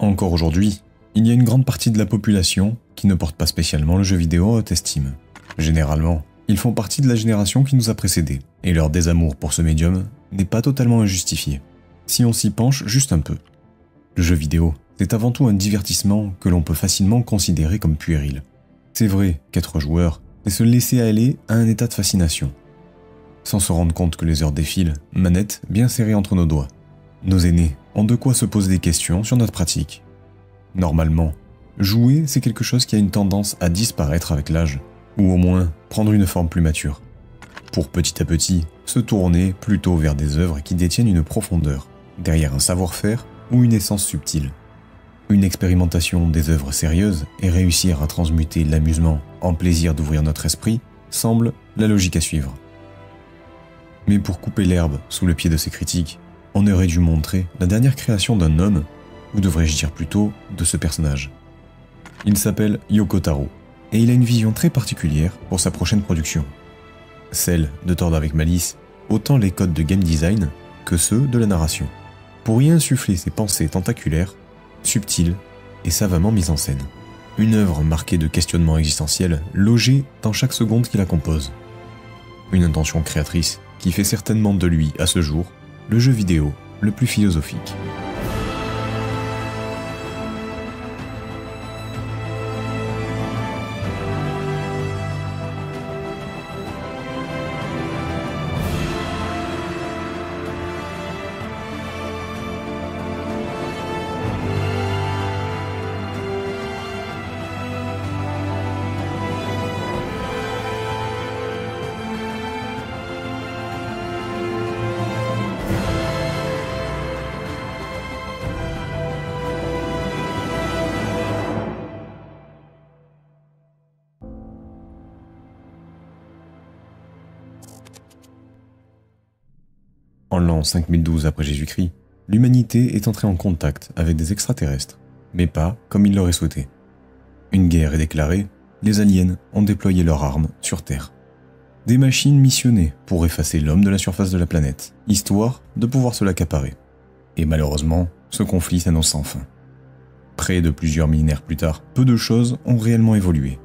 Encore aujourd'hui, il y a une grande partie de la population qui ne porte pas spécialement le jeu vidéo en haute estime. Généralement, ils font partie de la génération qui nous a précédés, et leur désamour pour ce médium n'est pas totalement injustifié, si on s'y penche juste un peu. Le jeu vidéo, c'est avant tout un divertissement que l'on peut facilement considérer comme puéril. C'est vrai qu'être joueur, c'est se laisser aller à un état de fascination, sans se rendre compte que les heures défilent, manette bien serrée entre nos doigts. Nos aînés ont de quoi se poser des questions sur notre pratique. Normalement, jouer, c'est quelque chose qui a une tendance à disparaître avec l'âge, ou au moins prendre une forme plus mature, pour petit à petit se tourner plutôt vers des œuvres qui détiennent une profondeur, derrière un savoir-faire ou une essence subtile. Une expérimentation des œuvres sérieuses et réussir à transmuter l'amusement en plaisir d'ouvrir notre esprit semble la logique à suivre. Mais pour couper l'herbe sous le pied de ces critiques, on aurait dû montrer la dernière création d'un homme, ou devrais-je dire plutôt de ce personnage. Il s'appelle Yoko Taro, et il a une vision très particulière pour sa prochaine production. Celle de tordre avec malice autant les codes de game design que ceux de la narration, pour y insuffler ses pensées tentaculaires, subtiles et savamment mises en scène. Une œuvre marquée de questionnements existentiels logés dans chaque seconde qui la compose. Une intention créatrice qui fait certainement de lui, à ce jour, le jeu vidéo le plus philosophique. En l'an 5012 après Jésus-Christ, l'humanité est entrée en contact avec des extraterrestres, mais pas comme ils l'auraient souhaité. Une guerre est déclarée, les aliens ont déployé leurs armes sur Terre. Des machines missionnées pour effacer l'homme de la surface de la planète, histoire de pouvoir se l'accaparer. Et malheureusement, ce conflit s'annonce sans fin. Près de plusieurs millénaires plus tard, peu de choses ont réellement évolué.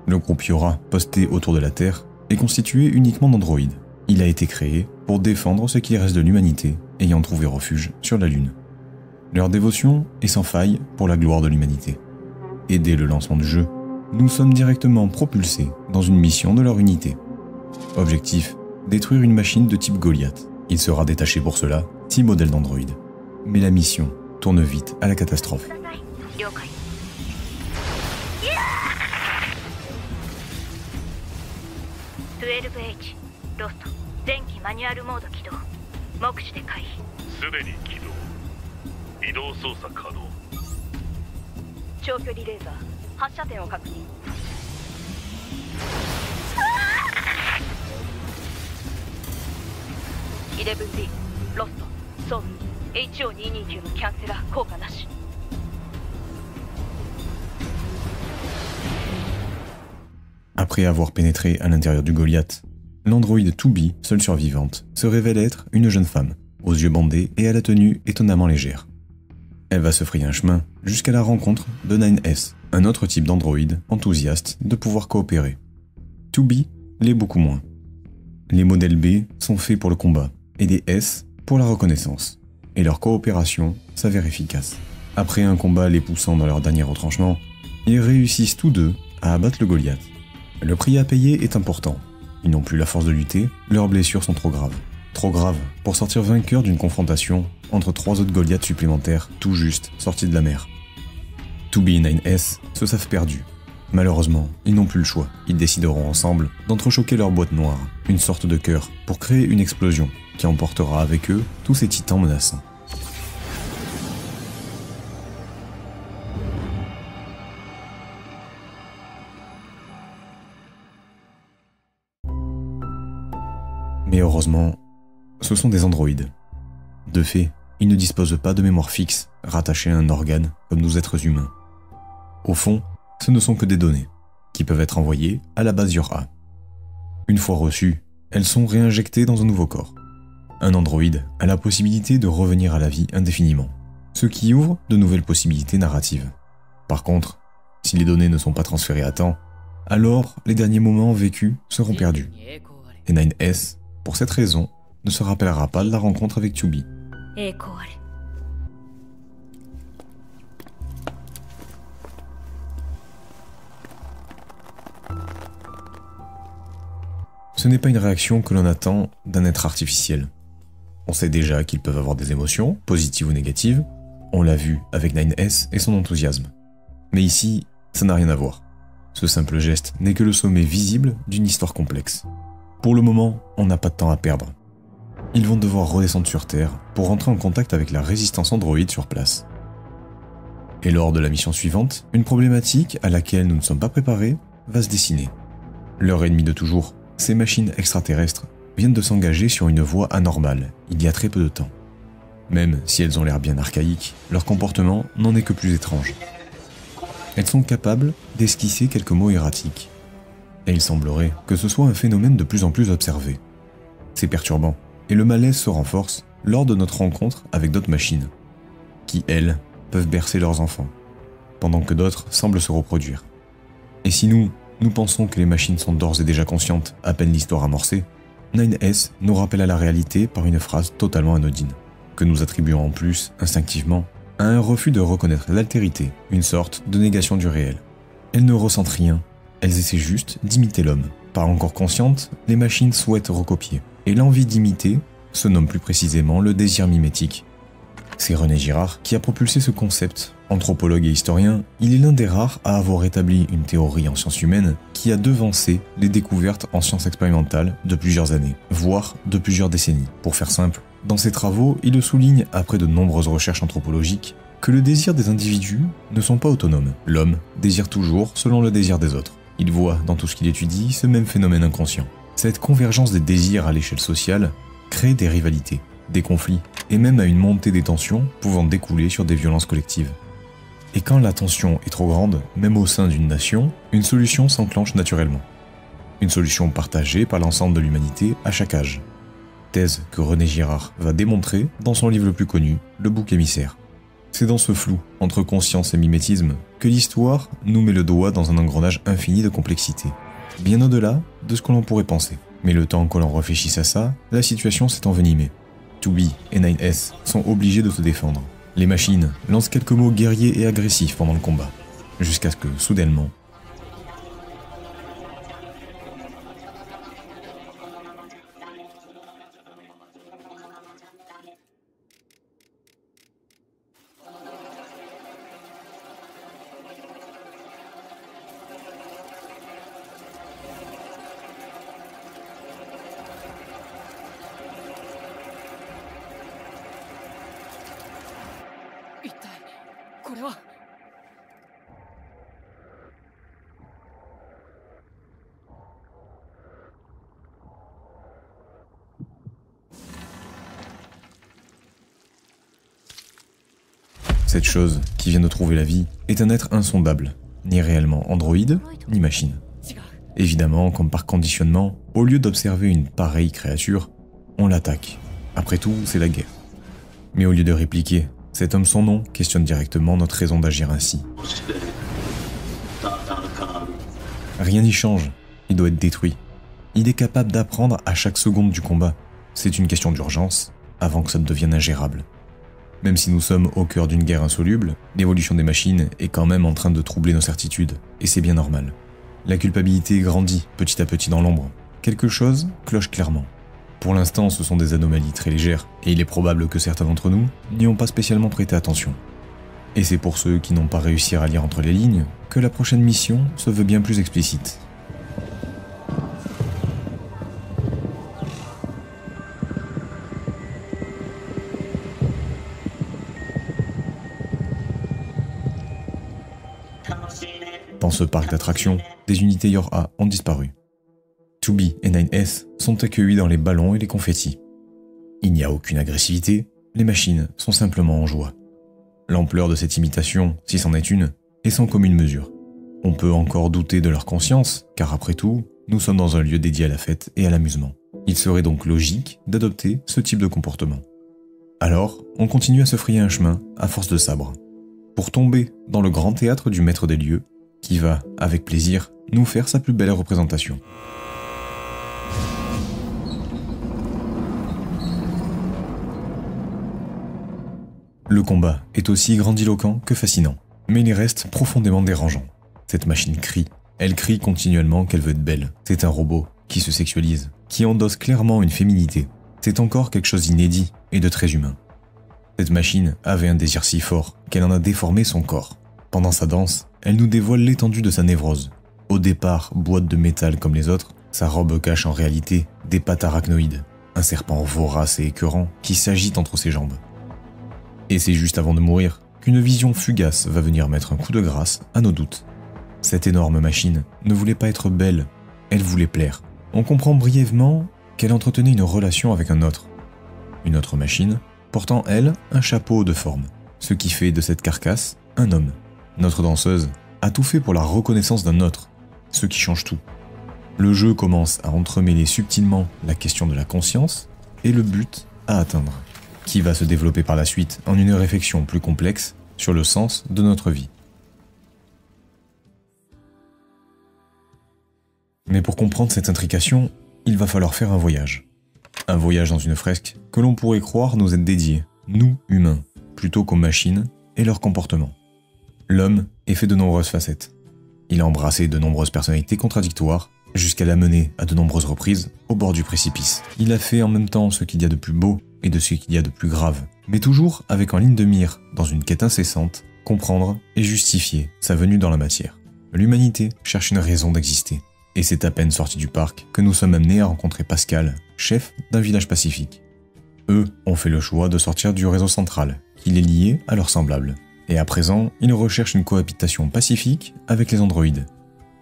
Le groupe Yora, posté autour de la Terre, est constitué uniquement d'androïdes. Il a été créé pour défendre ce qui reste de l'humanité ayant trouvé refuge sur la Lune. Leur dévotion est sans faille pour la gloire de l'humanité. Et dès le lancement du jeu, nous sommes directement propulsés dans une mission de leur unité. Objectif, détruire une machine de type Goliath. Il sera détaché pour cela 6 modèles d'androïdes. Mais la mission tourne vite à la catastrophe. 12H ロスト前期マニュアルモード起動目視で回避すでに起動移動操作可能長距離レーザー発射点を確認 11D ロストソウル HO229 のキャンセラー効果なし Après avoir pénétré à l'intérieur du Goliath, l'androïde 2B, seule survivante, se révèle être une jeune femme, aux yeux bandés et à la tenue étonnamment légère. Elle va se frayer un chemin jusqu'à la rencontre de 9S, un autre type d'androïde enthousiaste de pouvoir coopérer. 2B l'est beaucoup moins. Les modèles B sont faits pour le combat et les S pour la reconnaissance, et leur coopération s'avère efficace. Après un combat les poussant dans leur dernier retranchement, ils réussissent tous deux à abattre le Goliath. Le prix à payer est important. Ils n'ont plus la force de lutter, leurs blessures sont trop graves. Trop graves pour sortir vainqueurs d'une confrontation entre 3 autres Goliaths supplémentaires tout juste sortis de la mer. 2B et 9S se savent perdus. Malheureusement, ils n'ont plus le choix. Ils décideront ensemble d'entrechoquer leur boîte noire, une sorte de cœur, pour créer une explosion qui emportera avec eux tous ces titans menaçants. Mais heureusement, ce sont des androïdes. De fait, ils ne disposent pas de mémoire fixe, rattachée à un organe comme nous êtres humains. Au fond, ce ne sont que des données, qui peuvent être envoyées à la base Yora. Une fois reçues, elles sont réinjectées dans un nouveau corps. Un androïde a la possibilité de revenir à la vie indéfiniment, ce qui ouvre de nouvelles possibilités narratives. Par contre, si les données ne sont pas transférées à temps, alors les derniers moments vécus seront perdus. Et 9S, pour cette raison, ne se rappellera pas de la rencontre avec Kyuubi. Ce n'est pas une réaction que l'on attend d'un être artificiel. On sait déjà qu'ils peuvent avoir des émotions, positives ou négatives, on l'a vu avec 9S et son enthousiasme. Mais ici, ça n'a rien à voir. Ce simple geste n'est que le sommet visible d'une histoire complexe. Pour le moment, on n'a pas de temps à perdre. Ils vont devoir redescendre sur Terre pour rentrer en contact avec la résistance androïde sur place. Et lors de la mission suivante, une problématique à laquelle nous ne sommes pas préparés va se dessiner. Leur ennemi de toujours, ces machines extraterrestres, viennent de s'engager sur une voie anormale, il y a très peu de temps. Même si elles ont l'air bien archaïques, leur comportement n'en est que plus étrange. Elles sont capables d'esquisser quelques mots erratiques. Et il semblerait que ce soit un phénomène de plus en plus observé. C'est perturbant, et le malaise se renforce lors de notre rencontre avec d'autres machines, qui, elles, peuvent bercer leurs enfants, pendant que d'autres semblent se reproduire. Et si nous pensons que les machines sont d'ores et déjà conscientes à peine l'histoire amorcée, 9S nous rappelle à la réalité par une phrase totalement anodine, que nous attribuons en plus, instinctivement, à un refus de reconnaître l'altérité, une sorte de négation du réel. Elles ne ressentent rien, elles essaient juste d'imiter l'homme. Pas encore conscientes, les machines souhaitent recopier, et l'envie d'imiter se nomme plus précisément le désir mimétique. C'est René Girard qui a propulsé ce concept. Anthropologue et historien, il est l'un des rares à avoir établi une théorie en sciences humaines qui a devancé les découvertes en sciences expérimentales de plusieurs années, voire de plusieurs décennies. Pour faire simple, dans ses travaux, il le souligne après de nombreuses recherches anthropologiques que le désir des individus ne sont pas autonomes. L'homme désire toujours selon le désir des autres. Il voit dans tout ce qu'il étudie ce même phénomène inconscient. Cette convergence des désirs à l'échelle sociale crée des rivalités, des conflits, et même à une montée des tensions pouvant découler sur des violences collectives. Et quand la tension est trop grande, même au sein d'une nation, une solution s'enclenche naturellement. Une solution partagée par l'ensemble de l'humanité à chaque âge. Thèse que René Girard va démontrer dans son livre le plus connu, Le bouc émissaire. C'est dans ce flou, entre conscience et mimétisme, que l'histoire nous met le doigt dans un engrenage infini de complexité, bien au-delà de ce que l'on pourrait penser. Mais le temps que l'on réfléchisse à ça, la situation s'est envenimée. Kyuubi et 9S sont obligés de se défendre. Les machines lancent quelques mots guerriers et agressifs pendant le combat, jusqu'à ce que, soudainement, cette chose qui vient de trouver la vie est un être insondable, ni réellement androïde, ni machine. Évidemment, comme par conditionnement, au lieu d'observer une pareille créature, on l'attaque. Après tout, c'est la guerre. Mais au lieu de répliquer, cet homme sans nom questionne directement notre raison d'agir ainsi. Rien n'y change, il doit être détruit. Il est capable d'apprendre à chaque seconde du combat. C'est une question d'urgence, avant que ça ne devienne ingérable. Même si nous sommes au cœur d'une guerre insoluble, l'évolution des machines est quand même en train de troubler nos certitudes, et c'est bien normal. La culpabilité grandit petit à petit dans l'ombre. Quelque chose cloche clairement. Pour l'instant, ce sont des anomalies très légères, et il est probable que certains d'entre nous n'y ont pas spécialement prêté attention. Et c'est pour ceux qui n'ont pas réussi à lire entre les lignes que la prochaine mission se veut bien plus explicite. Dans ce parc d'attractions, des unités Yor-A ont disparu. Kyuubi et 9S sont accueillis dans les ballons et les confettis. Il n'y a aucune agressivité, les machines sont simplement en joie. L'ampleur de cette imitation, si c'en est une, est sans commune mesure. On peut encore douter de leur conscience, car après tout, nous sommes dans un lieu dédié à la fête et à l'amusement. Il serait donc logique d'adopter ce type de comportement. Alors, on continue à se frayer un chemin à force de sabre, pour tomber dans le grand théâtre du maître des lieux, qui va, avec plaisir, nous faire sa plus belle représentation. Le combat est aussi grandiloquent que fascinant, mais il reste profondément dérangeant. Cette machine crie. Elle crie continuellement qu'elle veut être belle. C'est un robot qui se sexualise, qui endosse clairement une féminité. C'est encore quelque chose d'inédit et de très humain. Cette machine avait un désir si fort qu'elle en a déformé son corps. Pendant sa danse, elle nous dévoile l'étendue de sa névrose. Au départ, boîte de métal comme les autres, sa robe cache en réalité des pattes arachnoïdes, un serpent vorace et écœurant qui s'agite entre ses jambes. Et c'est juste avant de mourir qu'une vision fugace va venir mettre un coup de grâce à nos doutes. Cette énorme machine ne voulait pas être belle, elle voulait plaire. On comprend brièvement qu'elle entretenait une relation avec un autre. Une autre machine, portant elle un chapeau de forme, ce qui fait de cette carcasse un homme. Notre danseuse a tout fait pour la reconnaissance d'un autre, ce qui change tout. Le jeu commence à entremêler subtilement la question de la conscience et le but à atteindre, qui va se développer par la suite en une réflexion plus complexe sur le sens de notre vie. Mais pour comprendre cette intrication, il va falloir faire un voyage. Un voyage dans une fresque que l'on pourrait croire nous être dédié, nous humains, plutôt qu'aux machines et leur comportement. L'homme est fait de nombreuses facettes. Il a embrassé de nombreuses personnalités contradictoires, jusqu'à l'amener à de nombreuses reprises au bord du précipice. Il a fait en même temps ce qu'il y a de plus beau et de ce qu'il y a de plus grave, mais toujours avec en ligne de mire, dans une quête incessante, comprendre et justifier sa venue dans la matière. L'humanité cherche une raison d'exister. Et c'est à peine sorti du parc que nous sommes amenés à rencontrer Pascal, chef d'un village pacifique. Eux ont fait le choix de sortir du réseau central, qui les liait à leurs semblables. Et à présent, ils recherchent une cohabitation pacifique avec les androïdes.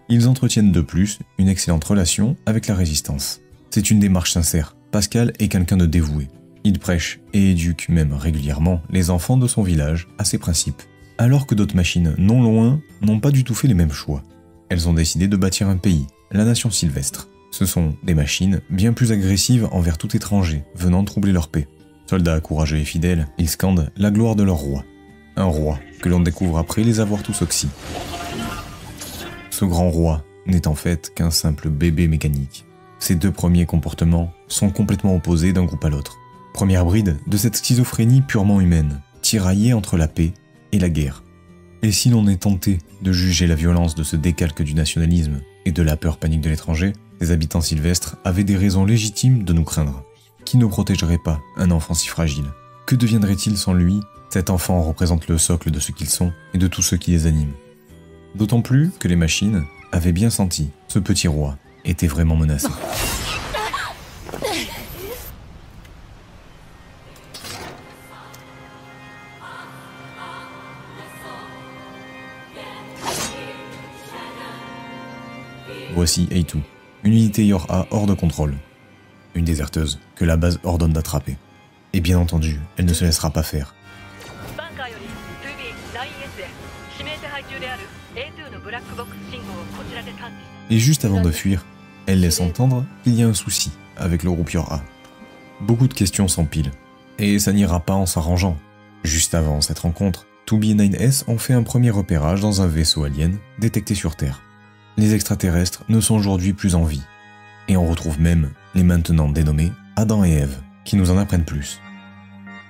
Ils entretiennent de plus une excellente relation avec la résistance. C'est une démarche sincère. Pascal est quelqu'un de dévoué. Il prêche et éduque même régulièrement les enfants de son village à ses principes. Alors que d'autres machines non loin n'ont pas du tout fait les mêmes choix. Elles ont décidé de bâtir un pays, la nation sylvestre. Ce sont des machines bien plus agressives envers tout étranger venant troubler leur paix. Soldats courageux et fidèles, ils scandent la gloire de leur roi. Un roi que l'on découvre après les avoir tous oxy. Ce grand roi n'est en fait qu'un simple bébé mécanique. Ces deux premiers comportements sont complètement opposés d'un groupe à l'autre. Première bride de cette schizophrénie purement humaine, tiraillée entre la paix et la guerre. Et si l'on est tenté de juger la violence de ce décalque du nationalisme et de la peur panique de l'étranger, les habitants sylvestres avaient des raisons légitimes de nous craindre. Qui ne protégerait pas un enfant si fragile? Que deviendrait-il sans lui? Cet enfant représente le socle de ce qu'ils sont et de tous ceux qui les animent. D'autant plus que les machines avaient bien senti ce petit roi était vraiment menacé. Voici A2, une unité Yor-A hors de contrôle. Une déserteuse que la base ordonne d'attraper. Et bien entendu, elle ne se laissera pas faire. Et juste avant de fuir, elle laisse entendre qu'il y a un souci avec le groupe Yor-A. Beaucoup de questions s'empilent, et ça n'ira pas en s'arrangeant. Juste avant cette rencontre, 2B et 9S ont fait un premier repérage dans un vaisseau alien détecté sur Terre. Les extraterrestres ne sont aujourd'hui plus en vie. Et on retrouve même les maintenant dénommés Adam et Ève, qui nous en apprennent plus.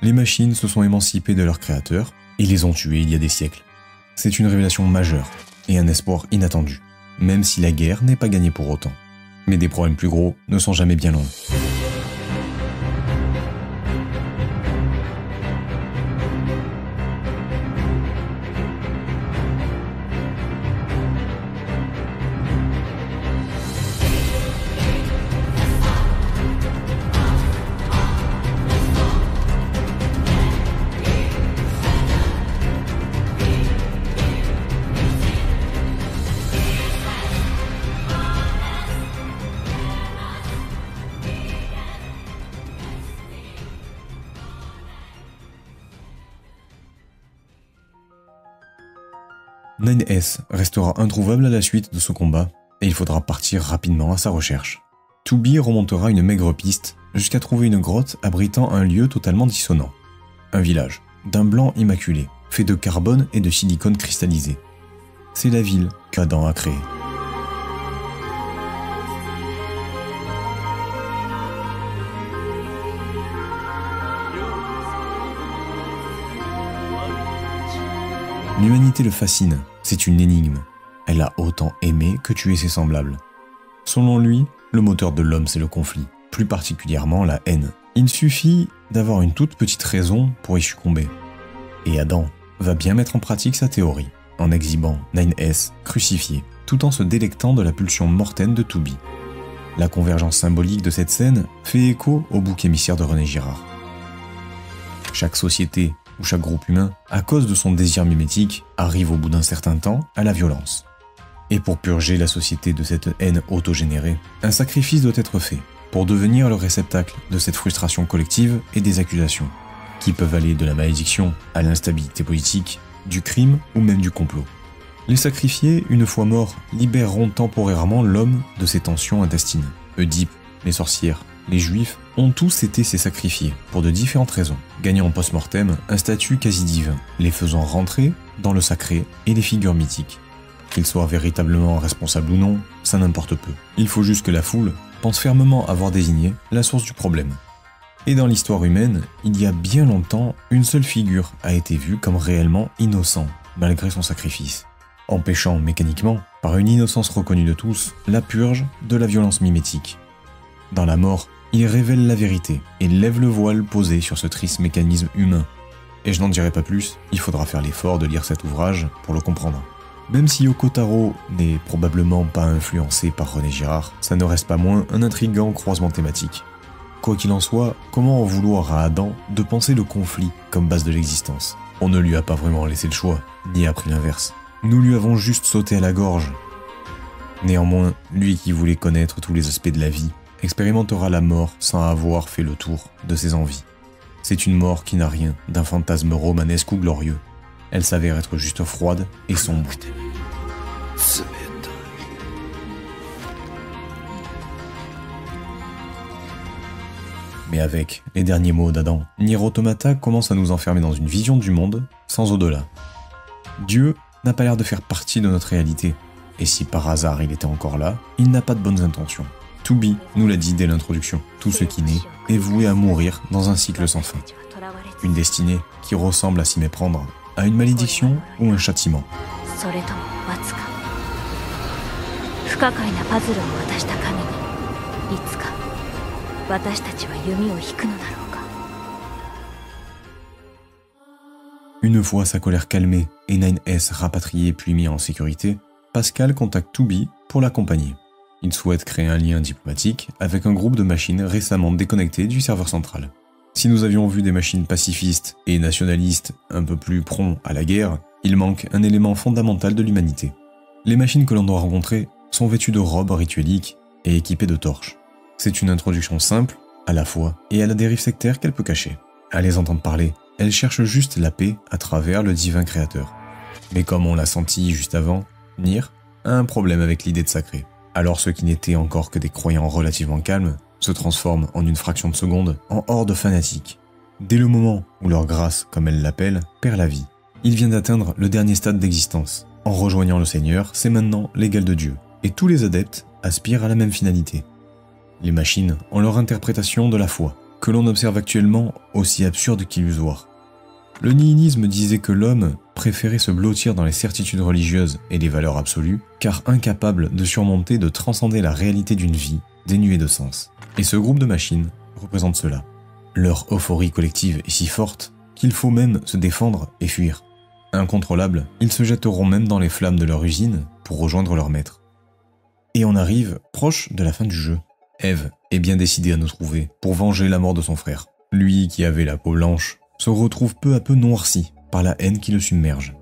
Les machines se sont émancipées de leurs créateurs et les ont tués il y a des siècles. C'est une révélation majeure et un espoir inattendu, même si la guerre n'est pas gagnée pour autant. Mais des problèmes plus gros ne sont jamais bien loin. Nine S restera introuvable à la suite de ce combat, et il faudra partir rapidement à sa recherche. 2B remontera une maigre piste jusqu'à trouver une grotte abritant un lieu totalement dissonant. un village, d'un blanc immaculé, fait de carbone et de silicone cristallisé. C'est la ville qu'Adam a créée. L'humanité le fascine, c'est une énigme. Elle a autant aimé que tué ses semblables. Selon lui, le moteur de l'homme c'est le conflit, plus particulièrement la haine. Il suffit d'avoir une toute petite raison pour y succomber. Et Adam va bien mettre en pratique sa théorie, en exhibant 9S crucifié, tout en se délectant de la pulsion mortelle de Tooby. La convergence symbolique de cette scène fait écho au bouc émissaire de René Girard. Chaque société ou chaque groupe humain, à cause de son désir mimétique, arrive au bout d'un certain temps à la violence. Et pour purger la société de cette haine autogénérée, un sacrifice doit être fait pour devenir le réceptacle de cette frustration collective et des accusations, qui peuvent aller de la malédiction à l'instabilité politique, du crime ou même du complot. Les sacrifiés, une fois morts, libéreront temporairement l'homme de ses tensions intestines. Oedipe, les sorcières, les juifs ont tous été ces sacrifiés, pour de différentes raisons, gagnant en post-mortem un statut quasi divin, les faisant rentrer dans le sacré et les figures mythiques. Qu'ils soient véritablement responsables ou non, ça n'importe peu. Il faut juste que la foule pense fermement avoir désigné la source du problème. Et dans l'histoire humaine, il y a bien longtemps, une seule figure a été vue comme réellement innocent, malgré son sacrifice, empêchant mécaniquement, par une innocence reconnue de tous, la purge de la violence mimétique. Dans la mort, il révèle la vérité et lève le voile posé sur ce triste mécanisme humain. Et je n'en dirai pas plus, il faudra faire l'effort de lire cet ouvrage pour le comprendre. Même si Yoko Taro n'est probablement pas influencé par René Girard, ça ne reste pas moins un intriguant croisement thématique. Quoi qu'il en soit, comment en vouloir à Adam de penser le conflit comme base de l'existence? On ne lui a pas vraiment laissé le choix, ni appris l'inverse. Nous lui avons juste sauté à la gorge. Néanmoins, lui qui voulait connaître tous les aspects de la vie, expérimentera la mort sans avoir fait le tour de ses envies. C'est une mort qui n'a rien d'un fantasme romanesque ou glorieux. Elle s'avère être juste froide et sombre. Mais avec les derniers mots d'Adam, Nier Automata commence à nous enfermer dans une vision du monde sans au-delà. Dieu n'a pas l'air de faire partie de notre réalité, et si par hasard il était encore là, il n'a pas de bonnes intentions. Tooby nous l'a dit dès l'introduction, tout ce qui naît est voué à mourir dans un cycle sans fin. Une destinée qui ressemble à s'y méprendre à une malédiction ou un châtiment. Une fois sa colère calmée et 9S rapatrié puis mis en sécurité, Pascal contacte Tooby pour l'accompagner. Il souhaite créer un lien diplomatique avec un groupe de machines récemment déconnectées du serveur central. Si nous avions vu des machines pacifistes et nationalistes un peu plus prompts à la guerre, il manque un élément fondamental de l'humanité. Les machines que l'on doit rencontrer sont vêtues de robes ritueliques et équipées de torches. C'est une introduction simple, à la fois, et à la dérive sectaire qu'elle peut cacher. À les entendre parler, elles cherchent juste la paix à travers le divin créateur. Mais comme on l'a senti juste avant, Nier a un problème avec l'idée de sacré. Alors ceux qui n'étaient encore que des croyants relativement calmes se transforment en une fraction de seconde en hordes fanatiques. Dès le moment où leur grâce, comme elle l'appelle, perd la vie, il vient d'atteindre le dernier stade d'existence. En rejoignant le Seigneur, c'est maintenant l'égal de Dieu, et tous les adeptes aspirent à la même finalité. Les machines ont leur interprétation de la foi, que l'on observe actuellement aussi absurde qu'illusoire. Le nihilisme disait que l'homme préférait se blottir dans les certitudes religieuses et les valeurs absolues, car incapable de surmonter, de transcender la réalité d'une vie dénuée de sens. Et ce groupe de machines représente cela. Leur euphorie collective est si forte qu'il faut même se défendre et fuir. Incontrôlables, ils se jetteront même dans les flammes de leur usine pour rejoindre leur maître. Et on arrive proche de la fin du jeu. Eve est bien décidée à nous trouver pour venger la mort de son frère. Lui qui avait la peau blanche se retrouve peu à peu noirci par la haine qui le submerge.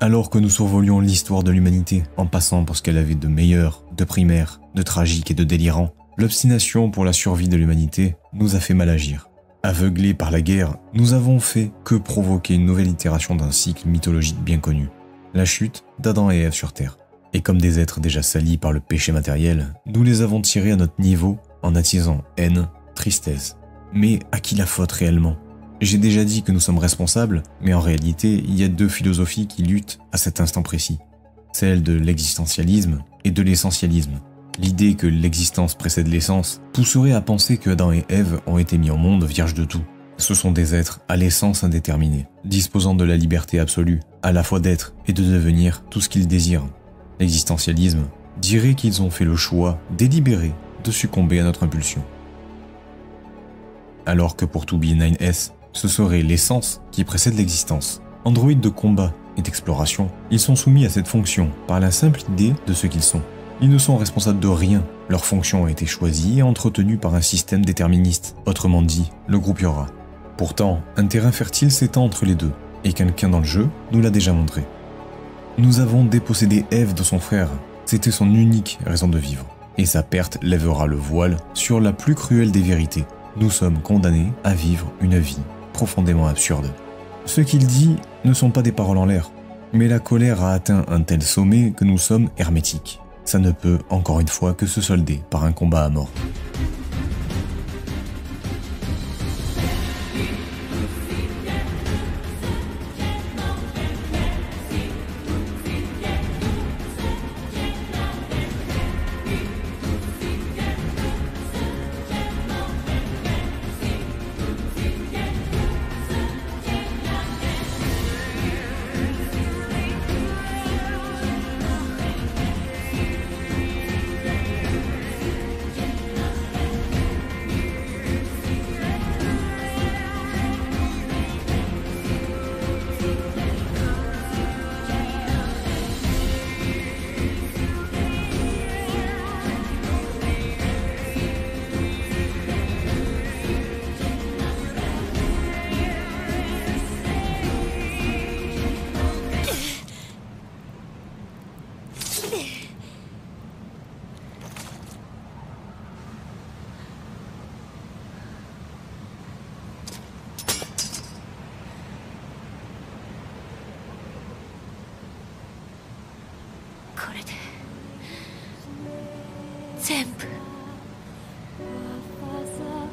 Alors que nous survolions l'histoire de l'humanité en passant par ce qu'elle avait de meilleur, de primaire, de tragique et de délirant, l'obstination pour la survie de l'humanité nous a fait mal agir. Aveuglés par la guerre, nous avons fait que provoquer une nouvelle itération d'un cycle mythologique bien connu, la chute d'Adam et Ève sur Terre. Et comme des êtres déjà salis par le péché matériel, nous les avons tirés à notre niveau en attisant haine, tristesse. Mais à qui la faute réellement? J'ai déjà dit que nous sommes responsables, mais en réalité, il y a deux philosophies qui luttent à cet instant précis. Celle de l'existentialisme et de l'essentialisme. L'idée que l'existence précède l'essence pousserait à penser que Adam et Ève ont été mis au monde vierges de tout. Ce sont des êtres à l'essence indéterminée, disposant de la liberté absolue, à la fois d'être et de devenir tout ce qu'ils désirent. L'existentialisme dirait qu'ils ont fait le choix délibéré de succomber à notre impulsion. Alors que pour 2B9S, ce serait l'essence qui précède l'existence. Androïdes de combat et d'exploration, ils sont soumis à cette fonction par la simple idée de ce qu'ils sont. Ils ne sont responsables de rien, leur fonction a été choisie et entretenue par un système déterministe, autrement dit, le groupe Yora. Pourtant, un terrain fertile s'étend entre les deux, et quelqu'un dans le jeu nous l'a déjà montré. Nous avons dépossédé Ève de son frère, c'était son unique raison de vivre, et sa perte lèvera le voile sur la plus cruelle des vérités. Nous sommes condamnés à vivre une vie profondément absurde. Ce qu'il dit ne sont pas des paroles en l'air, mais la colère a atteint un tel sommet que nous sommes hermétiques. Ça ne peut, encore une fois, que se solder par un combat à mort.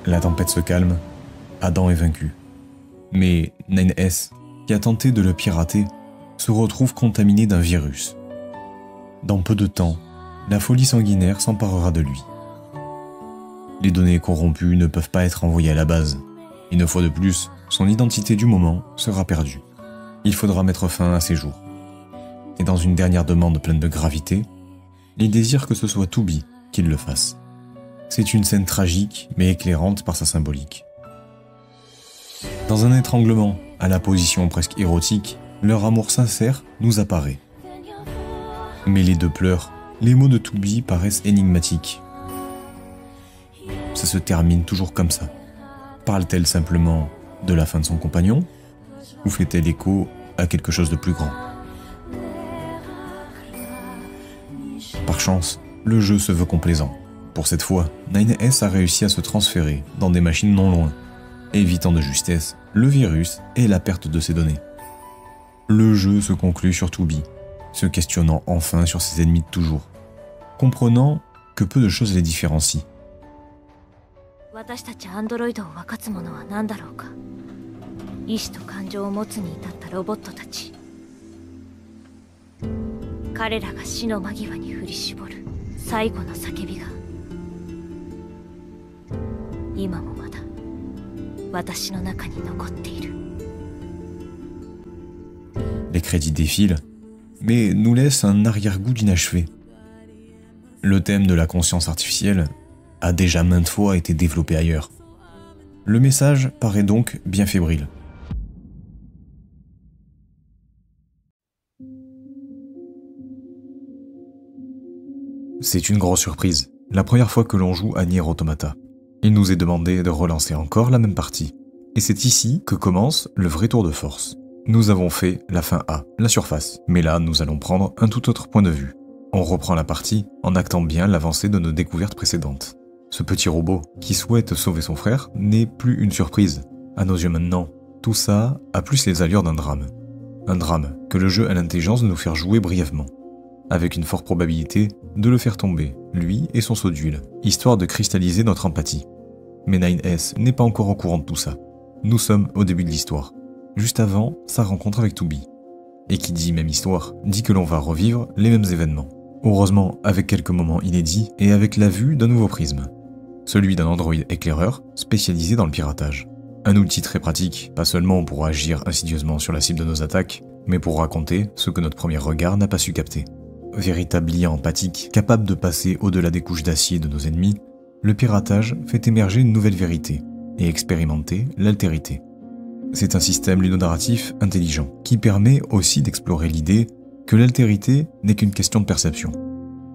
La tempête se calme, Adam est vaincu. Mais 9S, qui a tenté de le pirater, se retrouve contaminé d'un virus. Dans peu de temps, la folie sanguinaire s'emparera de lui. Les données corrompues ne peuvent pas être envoyées à la base. Une fois de plus, son identité du moment sera perdue. Il faudra mettre fin à ses jours. Et dans une dernière demande pleine de gravité, il désire que ce soit 2B qui le fasse. C'est une scène tragique, mais éclairante par sa symbolique. Dans un étranglement, à la position presque érotique, leur amour sincère nous apparaît. Mêlés de pleurs, les mots de 2B paraissent énigmatiques. Ça se termine toujours comme ça. Parle-t-elle simplement de la fin de son compagnon, ou fait-elle écho à quelque chose de plus grand? Par chance, le jeu se veut complaisant. Pour cette fois, 9S a réussi à se transférer dans des machines non loin, évitant de justesse le virus et la perte de ses données. Le jeu se conclut sur 2B, se questionnant enfin sur ses ennemis de toujours, comprenant que peu de choses les différencient. Les crédits défilent, mais nous laissent un arrière-goût d'inachevé. Le thème de la conscience artificielle a déjà maintes fois été développé ailleurs. Le message paraît donc bien fébrile. C'est une grosse surprise, la première fois que l'on joue à Nier Automata. Il nous est demandé de relancer encore la même partie. Et c'est ici que commence le vrai tour de force. Nous avons fait la fin A, la surface, mais là nous allons prendre un tout autre point de vue. On reprend la partie en actant bien l'avancée de nos découvertes précédentes. Ce petit robot qui souhaite sauver son frère n'est plus une surprise. À nos yeux maintenant, tout ça a plus les allures d'un drame. Un drame que le jeu a l'intelligence de nous faire jouer brièvement, avec une forte probabilité de le faire tomber, lui et son seau d'huile, histoire de cristalliser notre empathie. Mais 9S n'est pas encore au courant de tout ça. Nous sommes au début de l'histoire, juste avant sa rencontre avec Tooby. Et qui dit même histoire, dit que l'on va revivre les mêmes événements. Heureusement avec quelques moments inédits et avec la vue d'un nouveau prisme. Celui d'un androïde éclaireur spécialisé dans le piratage. Un outil très pratique, pas seulement pour agir insidieusement sur la cible de nos attaques, mais pour raconter ce que notre premier regard n'a pas su capter. Véritable lien empathique, capable de passer au-delà des couches d'acier de nos ennemis, le piratage fait émerger une nouvelle vérité et expérimenter l'altérité. C'est un système ludonarratif intelligent qui permet aussi d'explorer l'idée que l'altérité n'est qu'une question de perception.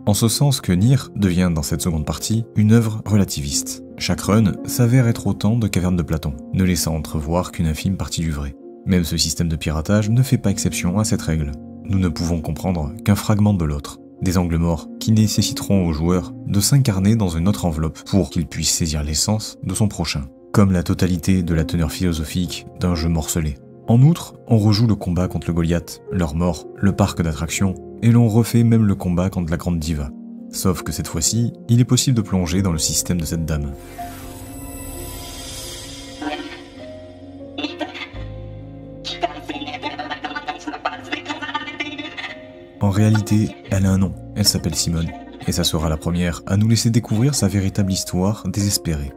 En ce sens que Nier devient dans cette seconde partie une œuvre relativiste. Chaque run s'avère être autant de cavernes de Platon, ne laissant entrevoir qu'une infime partie du vrai. Même ce système de piratage ne fait pas exception à cette règle. Nous ne pouvons comprendre qu'un fragment de l'autre, des angles morts qui nécessiteront au joueur de s'incarner dans une autre enveloppe pour qu'il puisse saisir l'essence de son prochain, comme la totalité de la teneur philosophique d'un jeu morcelé. En outre, on rejoue le combat contre le Goliath, leur mort, le parc d'attractions, et l'on refait même le combat contre la grande diva. Sauf que cette fois-ci, il est possible de plonger dans le système de cette dame. En réalité, elle a un nom, elle s'appelle Simone, et ça sera la première à nous laisser découvrir sa véritable histoire désespérée.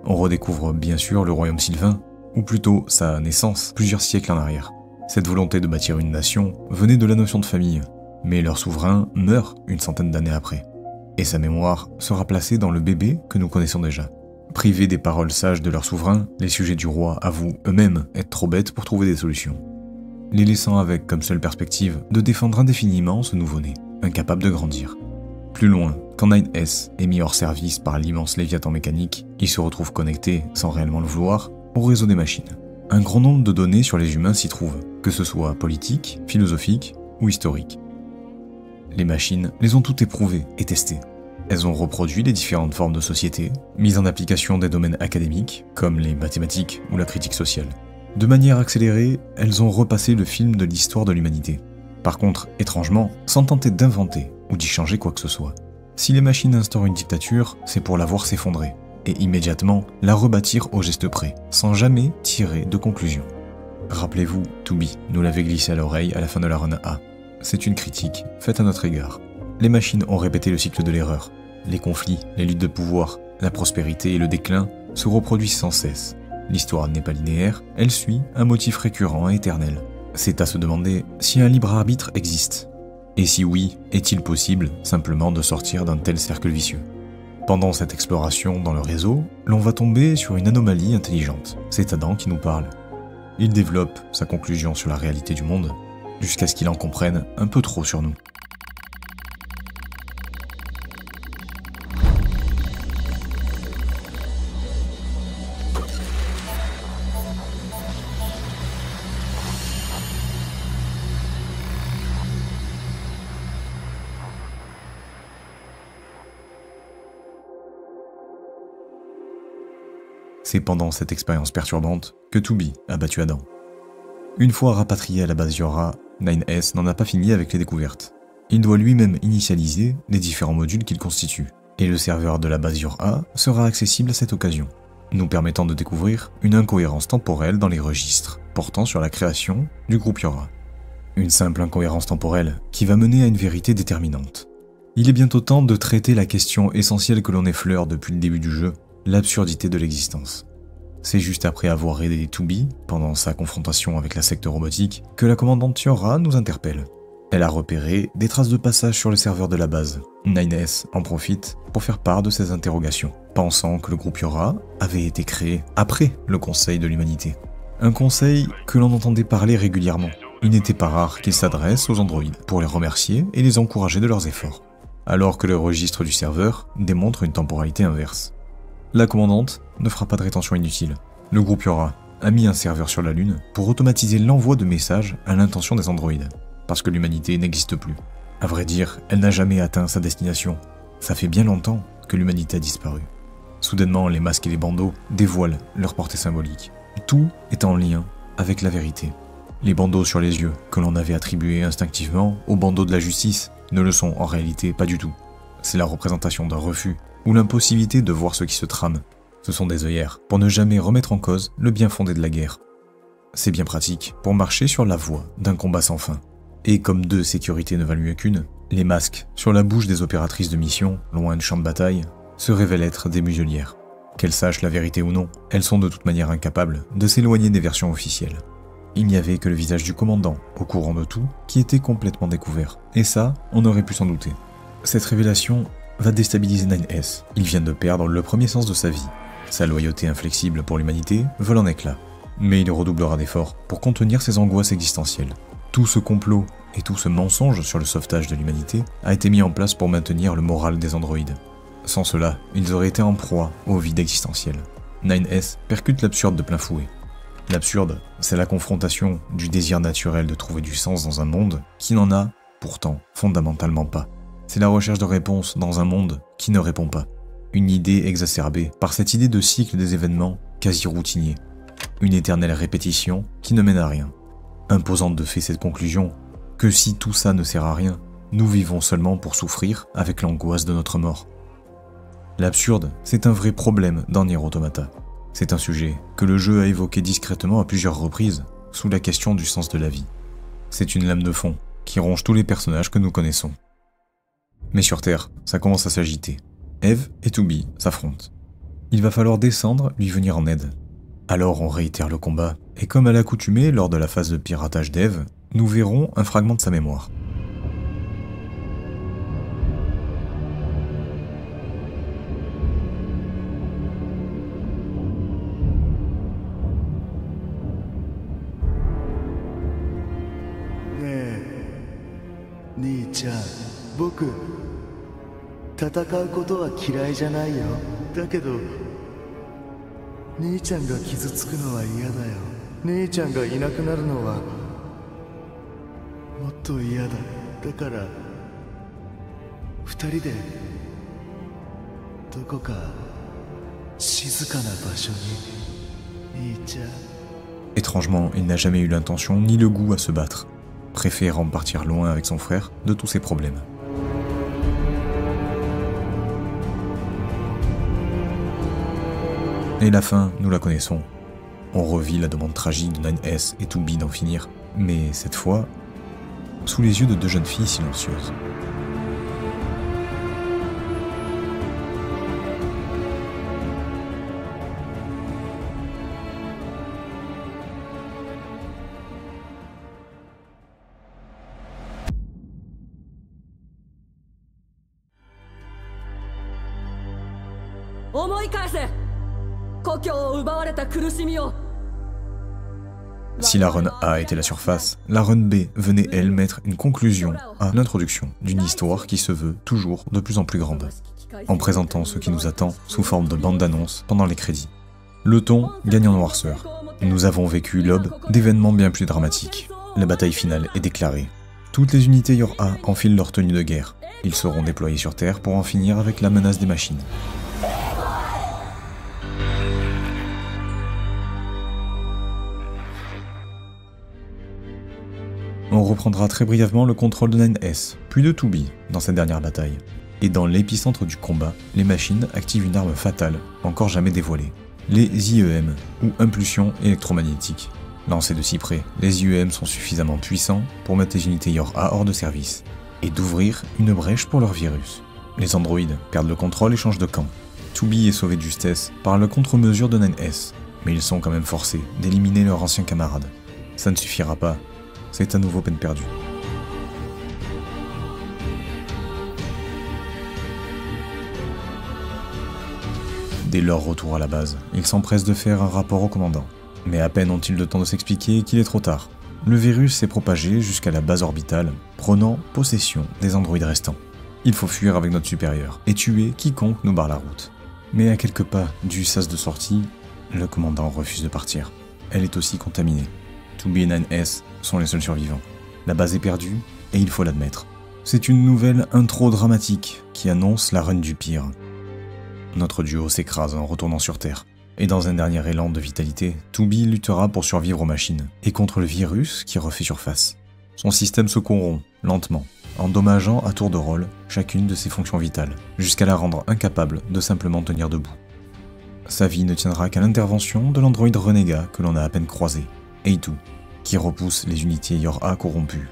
On redécouvre bien sûr le royaume sylvain, ou plutôt sa naissance, plusieurs siècles en arrière. Cette volonté de bâtir une nation venait de la notion de famille, mais leur souverain meurt une centaine d'années après. Et sa mémoire sera placée dans le bébé que nous connaissons déjà. Privés des paroles sages de leur souverain, les sujets du roi avouent eux-mêmes être trop bêtes pour trouver des solutions. Les laissant avec comme seule perspective de défendre indéfiniment ce nouveau-né, incapable de grandir. Plus loin, quand 9S est mis hors service par l'immense Léviathan mécanique, il se retrouve connecté, sans réellement le vouloir, au réseau des machines. Un grand nombre de données sur les humains s'y trouvent, que ce soit politique, philosophique ou historique. Les machines les ont toutes éprouvées et testées. Elles ont reproduit les différentes formes de société, mises en application des domaines académiques, comme les mathématiques ou la critique sociale. De manière accélérée, elles ont repassé le film de l'histoire de l'humanité. Par contre, étrangement, sans tenter d'inventer ou d'y changer quoi que ce soit. Si les machines instaurent une dictature, c'est pour la voir s'effondrer, et immédiatement la rebâtir au geste près, sans jamais tirer de conclusion. Rappelez-vous, Tooby nous l'avait glissé à l'oreille à la fin de la run A. C'est une critique faite à notre égard. Les machines ont répété le cycle de l'erreur. Les conflits, les luttes de pouvoir, la prospérité et le déclin se reproduisent sans cesse. L'histoire n'est pas linéaire, elle suit un motif récurrent et éternel. C'est à se demander si un libre arbitre existe. Et si oui, est-il possible simplement de sortir d'un tel cercle vicieux? Pendant cette exploration dans le réseau, l'on va tomber sur une anomalie intelligente. C'est Adam qui nous parle. Il développe sa conclusion sur la réalité du monde, jusqu'à ce qu'il en comprenne un peu trop sur nous. C'est pendant cette expérience perturbante que Tooby a battu Adam. Une fois rapatrié à la base Yora, 9S n'en a pas fini avec les découvertes. Il doit lui-même initialiser les différents modules qu'il constitue, et le serveur de la base Yora sera accessible à cette occasion, nous permettant de découvrir une incohérence temporelle dans les registres portant sur la création du groupe Yora. Une simple incohérence temporelle qui va mener à une vérité déterminante. Il est bientôt temps de traiter la question essentielle que l'on effleure depuis le début du jeu, l'absurdité de l'existence. C'est juste après avoir aidé Tooby, pendant sa confrontation avec la secte robotique, que la commandante Yora nous interpelle. Elle a repéré des traces de passage sur le serveur de la base. 9S en profite pour faire part de ses interrogations, pensant que le groupe Yora avait été créé après le Conseil de l'Humanité. Un conseil que l'on entendait parler régulièrement. Il n'était pas rare qu'il s'adresse aux androïdes pour les remercier et les encourager de leurs efforts, alors que le registre du serveur démontre une temporalité inverse. La commandante ne fera pas de rétention inutile. Le groupe Yora a mis un serveur sur la Lune pour automatiser l'envoi de messages à l'intention des androïdes, parce que l'humanité n'existe plus. À vrai dire, elle n'a jamais atteint sa destination. Ça fait bien longtemps que l'humanité a disparu. Soudainement, les masques et les bandeaux dévoilent leur portée symbolique. Tout est en lien avec la vérité. Les bandeaux sur les yeux, que l'on avait attribués instinctivement aux bandeaux de la justice, ne le sont en réalité pas du tout. C'est la représentation d'un refus, ou l'impossibilité de voir ce qui se trame. Ce sont des œillères, pour ne jamais remettre en cause le bien fondé de la guerre. C'est bien pratique, pour marcher sur la voie d'un combat sans fin. Et comme deux sécurités ne valent mieux qu'une, les masques sur la bouche des opératrices de mission, loin du champ de bataille, se révèlent être des muselières. Qu'elles sachent la vérité ou non, elles sont de toute manière incapables de s'éloigner des versions officielles. Il n'y avait que le visage du commandant, au courant de tout, qui était complètement découvert. Et ça, on aurait pu s'en douter. Cette révélation va déstabiliser 9S. Il vient de perdre le premier sens de sa vie. Sa loyauté inflexible pour l'humanité vole en éclats. Mais il redoublera d'efforts pour contenir ses angoisses existentielles. Tout ce complot et tout ce mensonge sur le sauvetage de l'humanité a été mis en place pour maintenir le moral des androïdes. Sans cela, ils auraient été en proie au vide existentiel. 9S percute l'absurde de plein fouet. L'absurde, c'est la confrontation du désir naturel de trouver du sens dans un monde qui n'en a, pourtant, fondamentalement pas. C'est la recherche de réponses dans un monde qui ne répond pas. Une idée exacerbée par cette idée de cycle des événements quasi routinier. Une éternelle répétition qui ne mène à rien. Imposant de fait cette conclusion que si tout ça ne sert à rien, nous vivons seulement pour souffrir avec l'angoisse de notre mort. L'absurde, c'est un vrai problème dans Nier Automata. C'est un sujet que le jeu a évoqué discrètement à plusieurs reprises, sous la question du sens de la vie. C'est une lame de fond qui ronge tous les personnages que nous connaissons. Mais sur Terre, ça commence à s'agiter. Eve et To Be s'affrontent. Il va falloir descendre, lui venir en aide. Alors on réitère le combat, et comme à l'accoutumée lors de la phase de piratage d'Eve, nous verrons un fragment de sa mémoire. Boku, 戦うことは嫌いじゃないよ。だけど、兄ちゃんが傷つくのは嫌だよ。兄ちゃんがいなくなるのはもっと嫌だ。だから、二人でどこか静かな場所に、兄ちゃん。Étrangement, il n'a jamais eu l'intention ni le goût à se battre, préférant partir loin avec son frère de tous ses problèmes. Et la fin, nous la connaissons. On revit la demande tragique de 9S et To Be d'en finir, mais cette fois, sous les yeux de deux jeunes filles silencieuses. Si la run A était la surface, la run B venait elle mettre une conclusion à l'introduction d'une histoire qui se veut toujours de plus en plus grande, en présentant ce qui nous attend sous forme de bande d'annonce pendant les crédits. Le ton gagne en noirceur. Nous avons vécu l'aube d'événements bien plus dramatiques. La bataille finale est déclarée. Toutes les unités Yor-A enfilent leur tenue de guerre. Ils seront déployés sur Terre pour en finir avec la menace des machines. On reprendra très brièvement le contrôle de 9S, puis de To Be, dans cette dernière bataille. Et dans l'épicentre du combat, les machines activent une arme fatale, encore jamais dévoilée. Les IEM, ou impulsions électromagnétiques. Lancés de si près, les IEM sont suffisamment puissants pour mettre les unités Yor-A hors de service, et d'ouvrir une brèche pour leur virus. Les androïdes perdent le contrôle et changent de camp. To Be est sauvé de justesse par le contre-mesure de 9S, mais ils sont quand même forcés d'éliminer leurs anciens camarades. Ça ne suffira pas. C'est à nouveau peine perdue. Dès leur retour à la base, ils s'empressent de faire un rapport au commandant. Mais à peine ont-ils le temps de s'expliquer qu'il est trop tard. Le virus s'est propagé jusqu'à la base orbitale, prenant possession des androïdes restants. Il faut fuir avec notre supérieur et tuer quiconque nous barre la route. Mais à quelques pas du sas de sortie, le commandant refuse de partir. Elle est aussi contaminée. To Be et 9S sont les seuls survivants. La base est perdue, et il faut l'admettre. C'est une nouvelle intro dramatique qui annonce la run du pire. Notre duo s'écrase en retournant sur Terre. Et dans un dernier élan de vitalité, 2B luttera pour survivre aux machines, et contre le virus qui refait surface. Son système se corrompt, lentement, endommageant à tour de rôle chacune de ses fonctions vitales, jusqu'à la rendre incapable de simplement tenir debout. Sa vie ne tiendra qu'à l'intervention de l'androïde renégat que l'on a à peine croisé, A2, qui repousse les unités Yor-A corrompues.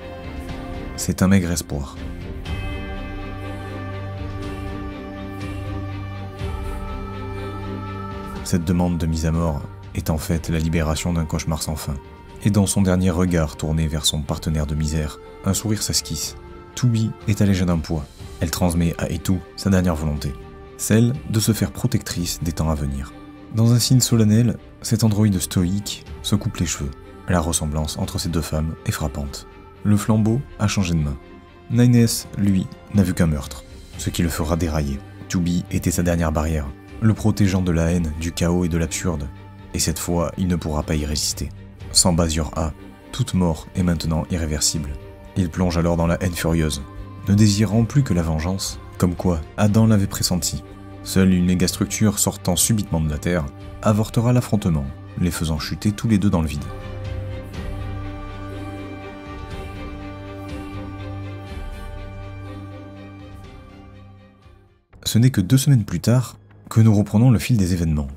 C'est un maigre espoir. Cette demande de mise à mort est en fait la libération d'un cauchemar sans fin. Et dans son dernier regard tourné vers son partenaire de misère, un sourire s'esquisse. 2B est allégée d'un poids. Elle transmet à A2 sa dernière volonté, celle de se faire protectrice des temps à venir. Dans un signe solennel, cet androïde stoïque se coupe les cheveux. La ressemblance entre ces deux femmes est frappante. Le flambeau a changé de main. 9S, lui, n'a vu qu'un meurtre, ce qui le fera dérailler. 2B était sa dernière barrière, le protégeant de la haine, du chaos et de l'absurde. Et cette fois, il ne pourra pas y résister. Sans base Yor-A, toute mort est maintenant irréversible. Il plonge alors dans la haine furieuse, ne désirant plus que la vengeance, comme quoi Adam l'avait pressenti. Seule une mégastructure sortant subitement de la Terre avortera l'affrontement, les faisant chuter tous les deux dans le vide. Ce n'est que 2 semaines plus tard que nous reprenons le fil des événements.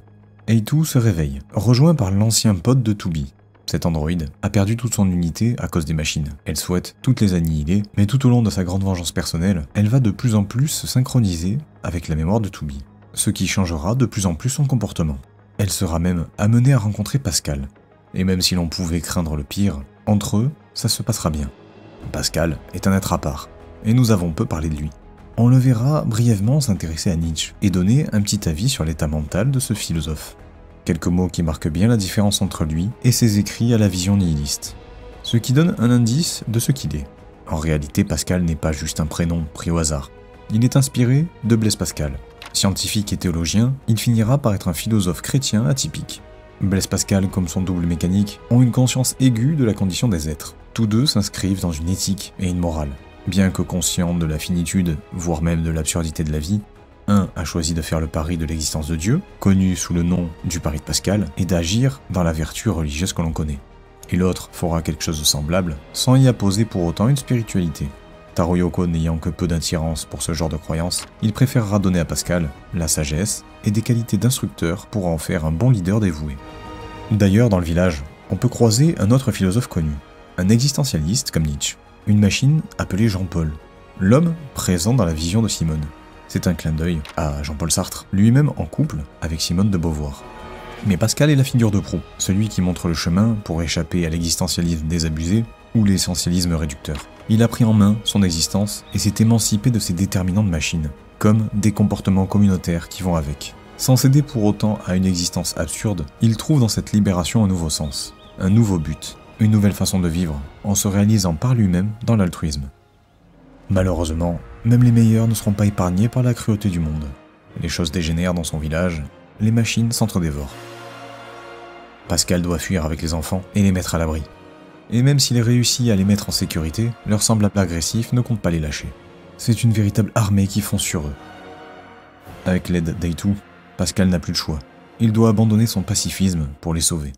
A2 se réveille, rejoint par l'ancien pote de 2B. Cet androïde a perdu toute son unité à cause des machines. Elle souhaite toutes les annihiler, mais tout au long de sa grande vengeance personnelle, elle va de plus en plus se synchroniser avec la mémoire de 2B, ce qui changera de plus en plus son comportement. Elle sera même amenée à rencontrer Pascal. Et même si l'on pouvait craindre le pire, entre eux, ça se passera bien. Pascal est un être à part, et nous avons peu parlé de lui. On le verra brièvement s'intéresser à Nietzsche et donner un petit avis sur l'état mental de ce philosophe. Quelques mots qui marquent bien la différence entre lui et ses écrits à la vision nihiliste. Ce qui donne un indice de ce qu'il est. En réalité, Pascal n'est pas juste un prénom pris au hasard. Il est inspiré de Blaise Pascal. Scientifique et théologien, il finira par être un philosophe chrétien atypique. Blaise Pascal, comme son double mécanique, ont une conscience aiguë de la condition des êtres. Tous deux s'inscrivent dans une éthique et une morale. Bien que conscient de la finitude, voire même de l'absurdité de la vie, un a choisi de faire le pari de l'existence de Dieu, connu sous le nom du pari de Pascal, et d'agir dans la vertu religieuse que l'on connaît. Et l'autre fera quelque chose de semblable, sans y apposer pour autant une spiritualité. Taro Yoko n'ayant que peu d'attirance pour ce genre de croyance, il préférera donner à Pascal la sagesse et des qualités d'instructeur pour en faire un bon leader dévoué. D'ailleurs, dans le village, on peut croiser un autre philosophe connu, un existentialiste comme Nietzsche. Une machine appelée Jean-Paul, l'homme présent dans la vision de Simone. C'est un clin d'œil à Jean-Paul Sartre, lui-même en couple avec Simone de Beauvoir. Mais Pascal est la figure de proue, celui qui montre le chemin pour échapper à l'existentialisme désabusé ou l'essentialisme réducteur. Il a pris en main son existence et s'est émancipé de ses déterminants de machine, comme des comportements communautaires qui vont avec. Sans céder pour autant à une existence absurde, il trouve dans cette libération un nouveau sens, un nouveau but. Une nouvelle façon de vivre, en se réalisant par lui-même dans l'altruisme. Malheureusement, même les meilleurs ne seront pas épargnés par la cruauté du monde. Les choses dégénèrent dans son village, les machines s'entre-dévorent. Pascal doit fuir avec les enfants et les mettre à l'abri. Et même s'il réussit à les mettre en sécurité, leur semblable agressif ne compte pas les lâcher. C'est une véritable armée qui fonce sur eux. Avec l'aide d'A2, Pascal n'a plus le choix. Il doit abandonner son pacifisme pour les sauver.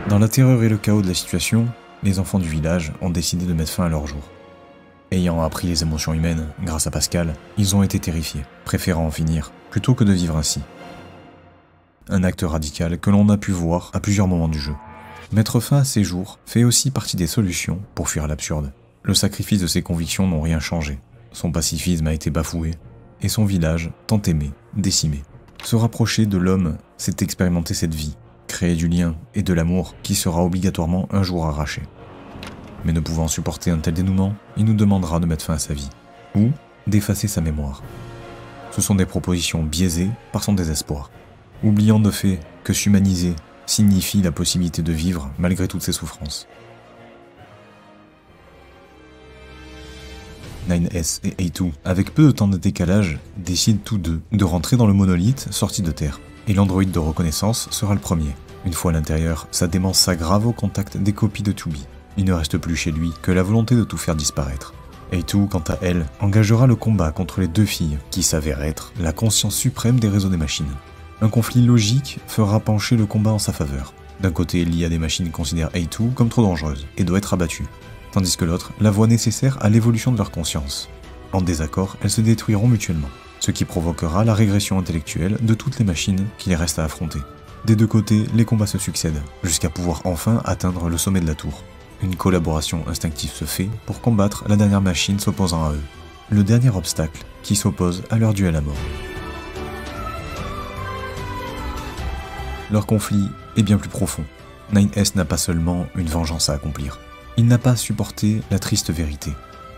Dans la terreur et le chaos de la situation, les enfants du village ont décidé de mettre fin à leur jour. Ayant appris les émotions humaines grâce à Pascal, ils ont été terrifiés, préférant en finir plutôt que de vivre ainsi. Un acte radical que l'on a pu voir à plusieurs moments du jeu. Mettre fin à ces jours fait aussi partie des solutions pour fuir l'absurde. Le sacrifice de ses convictions n'ont rien changé. Son pacifisme a été bafoué, et son village, tant aimé, décimé. Se rapprocher de l'homme, c'est expérimenter cette vie, créer du lien et de l'amour qui sera obligatoirement un jour arraché. Mais ne pouvant supporter un tel dénouement, il nous demandera de mettre fin à sa vie, ou d'effacer sa mémoire. Ce sont des propositions biaisées par son désespoir, oubliant de fait que s'humaniser signifie la possibilité de vivre malgré toutes ses souffrances. 9S et A2, avec peu de temps de décalage, décident tous deux de rentrer dans le monolithe sorti de terre, et l'androïde de reconnaissance sera le premier. Une fois à l'intérieur, sa démence s'aggrave au contact des copies de 2B. Il ne reste plus chez lui que la volonté de tout faire disparaître. A2, quant à elle, engagera le combat contre les deux filles, qui s'avèrent être la conscience suprême des réseaux des machines. Un conflit logique fera pencher le combat en sa faveur. D'un côté, l'IA des machines considère A2 comme trop dangereuse et doit être abattue, tandis que l'autre la voit nécessaire à l'évolution de leur conscience. En désaccord, elles se détruiront mutuellement, ce qui provoquera la régression intellectuelle de toutes les machines qu'il reste à affronter. Des deux côtés, les combats se succèdent, jusqu'à pouvoir enfin atteindre le sommet de la tour. Une collaboration instinctive se fait pour combattre la dernière machine s'opposant à eux, le dernier obstacle qui s'oppose à leur duel à mort. Leur conflit est bien plus profond. 9S n'a pas seulement une vengeance à accomplir. Il n'a pas supporté la triste vérité.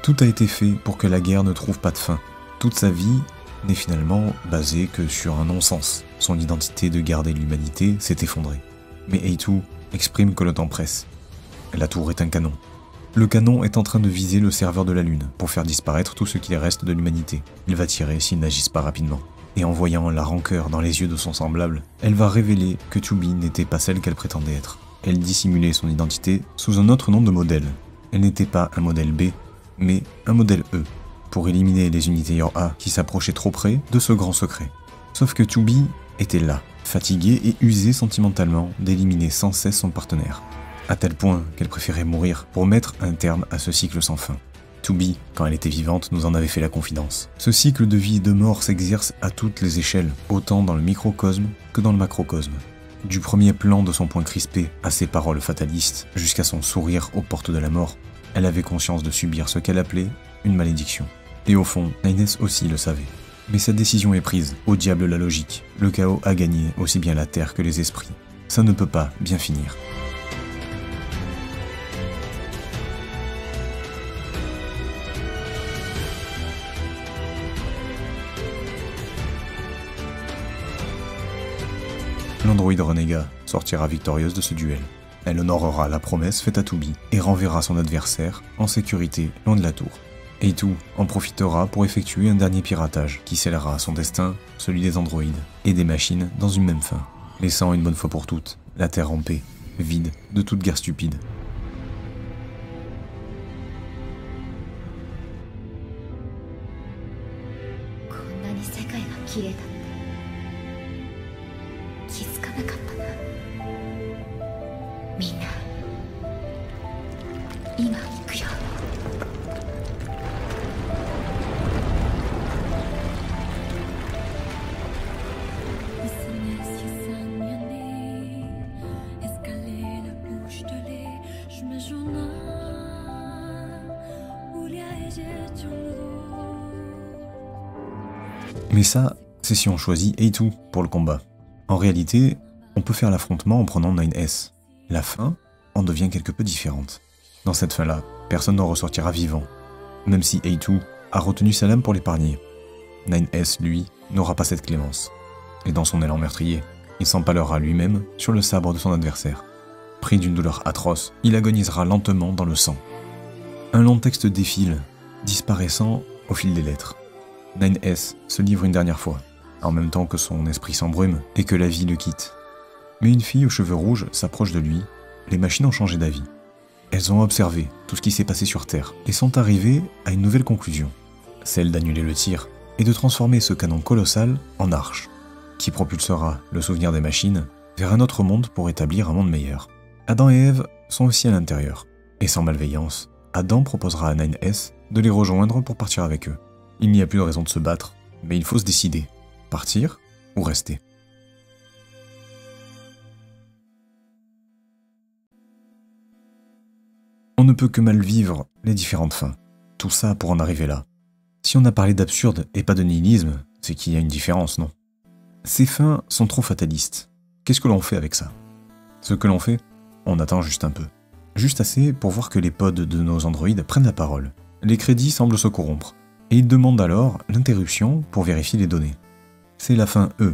Tout a été fait pour que la guerre ne trouve pas de fin. Toute sa vie n'est finalement basée que sur un non-sens. Son identité de garder l'humanité s'est effondrée. Mais A2 exprime que le temps presse. La tour est un canon. Le canon est en train de viser le serveur de la Lune pour faire disparaître tout ce qu'il reste de l'humanité. Il va tirer s'ils n'agissent pas rapidement. Et en voyant la rancœur dans les yeux de son semblable, elle va révéler que 2B n'était pas celle qu'elle prétendait être. Elle dissimulait son identité sous un autre nom de modèle. Elle n'était pas un modèle B, mais un modèle E, pour éliminer les unités A qui s'approchaient trop près de ce grand secret. Sauf que 2B était là, fatiguée et usée sentimentalement d'éliminer sans cesse son partenaire, à tel point qu'elle préférait mourir pour mettre un terme à ce cycle sans fin. 2B, quand elle était vivante, nous en avait fait la confidence. Ce cycle de vie et de mort s'exerce à toutes les échelles, autant dans le microcosme que dans le macrocosme. Du premier plan de son poing crispé à ses paroles fatalistes, jusqu'à son sourire aux portes de la mort, elle avait conscience de subir ce qu'elle appelait une malédiction. Et au fond, 9S aussi le savait. Mais sa décision est prise, au diable la logique. Le chaos a gagné aussi bien la terre que les esprits. Ça ne peut pas bien finir. L'androïde renégat sortira victorieuse de ce duel. Elle honorera la promesse faite à 2B et renverra son adversaire en sécurité loin de la tour. A2 en profitera pour effectuer un dernier piratage qui scellera son destin, celui des androïdes et des machines dans une même fin, laissant une bonne fois pour toutes la Terre en paix, vide de toute guerre stupide. Mais ça, c'est si on choisit A2 pour le combat. En réalité, on peut faire l'affrontement en prenant 9S. La fin en devient quelque peu différente. Dans cette fin-là, personne n'en ressortira vivant, même si A2 a retenu sa lame pour l'épargner. 9S, lui, n'aura pas cette clémence. Et dans son élan meurtrier, il s'empalera lui-même sur le sabre de son adversaire. Pris d'une douleur atroce, il agonisera lentement dans le sang. Un long texte défile, disparaissant au fil des lettres. 9S se livre une dernière fois, en même temps que son esprit s'embrume et que la vie le quitte. Mais une fille aux cheveux rouges s'approche de lui. Les machines ont changé d'avis. Elles ont observé tout ce qui s'est passé sur Terre et sont arrivées à une nouvelle conclusion, celle d'annuler le tir et de transformer ce canon colossal en arche, qui propulsera le souvenir des machines vers un autre monde pour établir un monde meilleur. Adam et Ève sont aussi à l'intérieur, et sans malveillance, Adam proposera à 9S de les rejoindre pour partir avec eux. Il n'y a plus de raison de se battre, mais il faut se décider, partir ou rester. On ne peut que mal vivre les différentes fins. Tout ça pour en arriver là. Si on a parlé d'absurde et pas de nihilisme, c'est qu'il y a une différence, non? Ces fins sont trop fatalistes. Qu'est-ce que l'on fait avec ça? Ce que l'on fait, on attend juste un peu. juste assez pour voir que les pods de nos androïdes prennent la parole. Les crédits semblent se corrompre, et ils demandent alors l'interruption pour vérifier les données. C'est la fin E.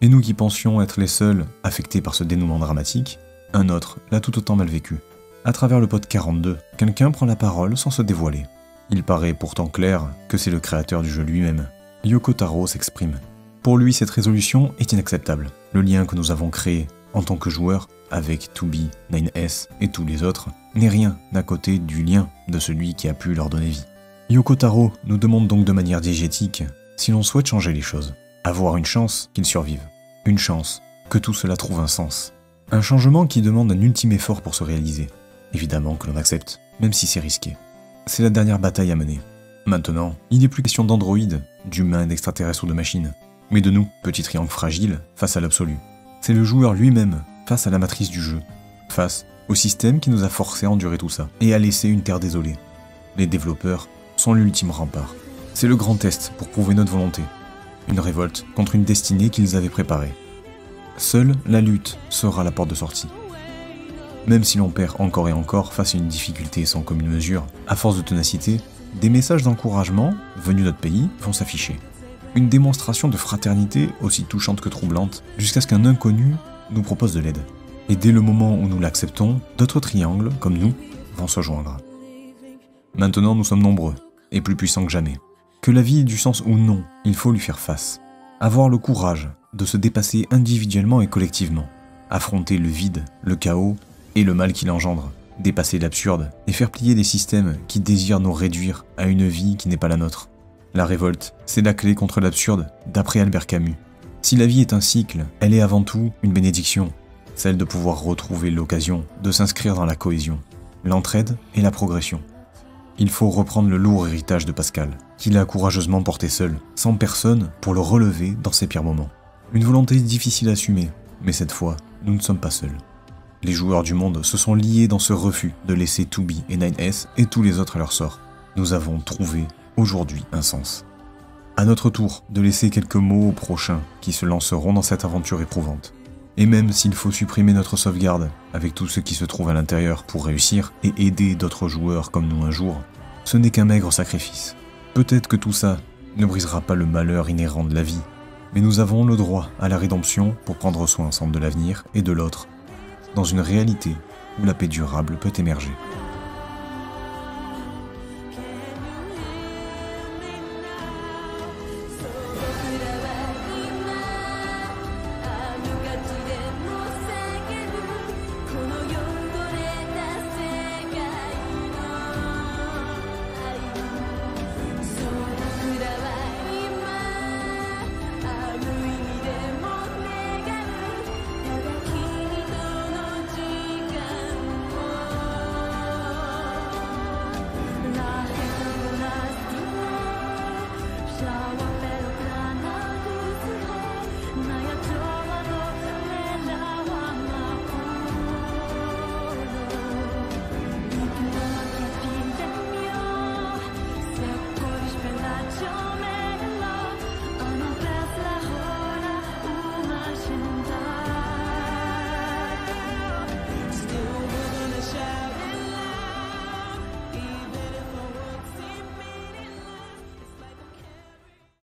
Et nous qui pensions être les seuls affectés par ce dénouement dramatique, un autre l'a tout autant mal vécu. À travers le pod 42, quelqu'un prend la parole sans se dévoiler. Il paraît pourtant clair que c'est le créateur du jeu lui-même. Yoko Taro s'exprime. Pour lui, cette résolution est inacceptable. Le lien que nous avons créé en tant que joueurs avec 2B, 9S et tous les autres n'est rien d'à côté du lien de celui qui a pu leur donner vie. Yoko Taro nous demande donc de manière diégétique si l'on souhaite changer les choses, avoir une chance qu'ils survivent, une chance que tout cela trouve un sens. Un changement qui demande un ultime effort pour se réaliser. Évidemment que l'on accepte, même si c'est risqué. C'est la dernière bataille à mener. Maintenant, il n'est plus question d'androïdes, d'humains, d'extraterrestres ou de machines, mais de nous, petits triangles fragiles, face à l'absolu. C'est le joueur lui-même, face à la matrice du jeu, face au système qui nous a forcé à endurer tout ça, et à laisser une terre désolée. Les développeurs sont l'ultime rempart. C'est le grand test pour prouver notre volonté. Une révolte contre une destinée qu'ils avaient préparée. Seule la lutte sera la porte de sortie. Même si l'on perd encore et encore face à une difficulté sans commune mesure, à force de ténacité, des messages d'encouragement venus de notre pays vont s'afficher. Une démonstration de fraternité aussi touchante que troublante, jusqu'à ce qu'un inconnu nous propose de l'aide. Et dès le moment où nous l'acceptons, d'autres triangles, comme nous, vont se joindre. Maintenant nous sommes nombreux, et plus puissants que jamais. Que la vie ait du sens ou non, il faut lui faire face. Avoir le courage de se dépasser individuellement et collectivement. Affronter le vide, le chaos et le mal qu'il engendre. Dépasser l'absurde et faire plier des systèmes qui désirent nous réduire à une vie qui n'est pas la nôtre. La révolte, c'est la clé contre l'absurde, d'après Albert Camus. Si la vie est un cycle, elle est avant tout une bénédiction, celle de pouvoir retrouver l'occasion de s'inscrire dans la cohésion, l'entraide et la progression. Il faut reprendre le lourd héritage de Pascal, qu'il a courageusement porté seul, sans personne pour le relever dans ses pires moments. Une volonté difficile à assumer, mais cette fois, nous ne sommes pas seuls. Les joueurs du monde se sont liés dans ce refus de laisser 2B et 9S et tous les autres à leur sort. Nous avons trouvé aujourd'hui un sens. À notre tour de laisser quelques mots aux prochains qui se lanceront dans cette aventure éprouvante. Et même s'il faut supprimer notre sauvegarde avec tout ce qui se trouve à l'intérieur pour réussir et aider d'autres joueurs comme nous un jour, ce n'est qu'un maigre sacrifice. Peut-être que tout ça ne brisera pas le malheur inhérent de la vie, mais nous avons le droit à la rédemption pour prendre soin ensemble de l'avenir et de l'autre, dans une réalité où la paix durable peut émerger.